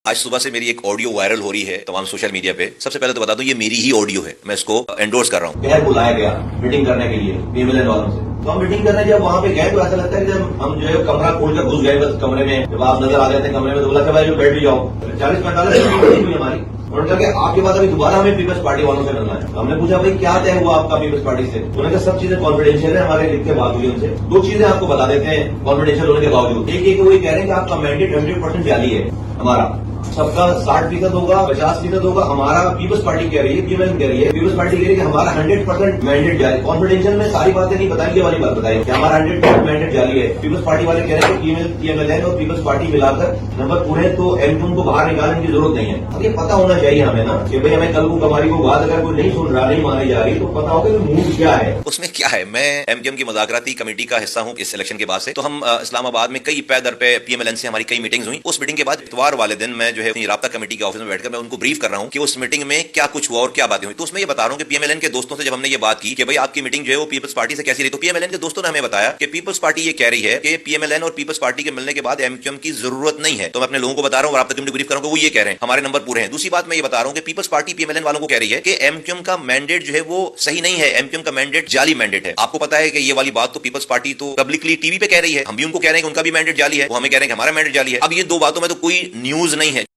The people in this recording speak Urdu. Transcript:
آج صبح سے میری ایک آڈیو وائرل ہو رہی ہے تمام سوشل میڈیا پہ. سب سے پہلے تو بتا دوں یہ میری ہی آڈیو ہے, میں اس کو انڈورس کر رہا ہوں. کہہ بلایا گیا میٹنگ کرنے کے لیے پی ایم ایل این والوں سے, تو ہم میٹنگ کرنے جب وہاں پہ گئے تو ایسا لگتا ہے کہ جب ہم جو ہے کمرہ کھول کر گھس گئے بس کمرے میں, جب آپ نظر آ جاتے ہیں کمرے میں تو بولا کہ بھائی جو بیٹھ بھی جاؤ. 40-45 ہوئی ہماری, انہوں نے کہا کہ آپ کے بعد ابھی دوبارہ ہمیں پیپلز پارٹی والوں سے ملنا ہے. ہم نے پوچھا بھائی کیا طے ہوا آپ کا پیپلز پارٹی سے؟ انہوں نے کہا سب چیزیں کانفیڈینشیل ہے, ہمارے لکھ کے بات ہوئی ان سے. دو چیزیں آپ کو بتا دیتے ہیں کانفیڈینشیل ہونے کے باوجود. ایک یہ کہ وہ یہ کہہ رہے ہیں کہ آپ کا مینڈیٹ 100% جعلی ہے, ہمارا سب کا 60% ہوگا, 50% ہوگا. ہمارا پیپلز پارٹی کہہ رہی ہے, پی ایم ایل کہہ رہی ہے, پیپلز پارٹی کہہ رہی ہے کہ ہمارا 100% مینڈیٹ جعلی. کانفیڈینشیل میں ساری باتیں نہیں بتائیں, یہ والی بات بتائیں کہ ہمارا 100% مینڈیٹ جعلی ہے. پیپلز پارٹی والے کہہ رہے ہیں کہ پی ایم ایل اور پیپلز پارٹی ملا کر نمبر پورے تو ایم کیو کو باہر نکالنے کی ضرورت نہیں ہے. اب یہ پتا ہونا چاہیے ہمیں نا کہ بھائی ہمیں کل کو کماری کو بات اگر کوئی نہیں سن رہا, نہیں مانی جا رہی, تو پتا ہوگا کہ موڈ کیا ہے. اس میں کیا ہے, میں ایم کیو ایم کی مذاکراتی کمیٹی کا حصہ ہوں اس الیکشن کے بعد سے. تو ہم اسلام آباد میں کئی پے در پہ پی ایم ایل این سے ہماری کئی میٹنگز ہوئی. اس میٹنگ کے بعد اتوار والے دن میں جو ہے رابطہ کمیٹی کے آفس میں بیٹھ کر میں ان کو بریف کر رہا ہوں کہ اس میٹنگ میں کیا کچھ ہوا اور کیا باتیں ہوئی. تو اس میں یہ بتا رہا ہوں کہ پی ایم ایل این کے دوستوں سے جب ہم نے یہ بات کی کہ بھائی آپ کی میٹنگ جو ہے وہ پیپلز پارٹی سے کیسی رہی, تو پی ایم ایل این کے دوستوں نے ہمیں بتایا کہ پیپلز پارٹی یہ کہہ رہی ہے کہ پی ایم ایل این اور پیپلز پارٹی کے ملنے کے بعد ایم کیو ایم کی ضرورت نہیں ہے. تو میں اپنے لوگوں کو بتا رہا ہوں اور رابطہ کمیٹی کو بریف کر رہا ہوں کہ وہ یہ کہہ رہے ہیں ہمارے نمبر پورے ہیں. دوسری بات میں یہ بتا رہا ہوں کہ Peoples Party P M L N والوں کو کہہ رہی ہے کہ ایم کیو ایم کا مینڈیٹ جو ہے وہ صحیح نہیں ہے, ایم کیو ایم کا مینڈیٹ جعلی مینڈیٹ ہے. آپ کو پتا ہے کہ یہ والی بات تو پیپلز پارٹی تو پبلکلی ٹی وی پہ کہہ رہی ہے, ہم بھی ان کو کہہ رہے ہیں کہ ان کا بھی مینڈیٹ جعلی ہے, وہ ہمیں کہہ رہے ہیں کہ ہمارا مینڈیٹ جعلی ہے. اب یہ دو باتوں میں تو کوئی نیوز نہیں ہے.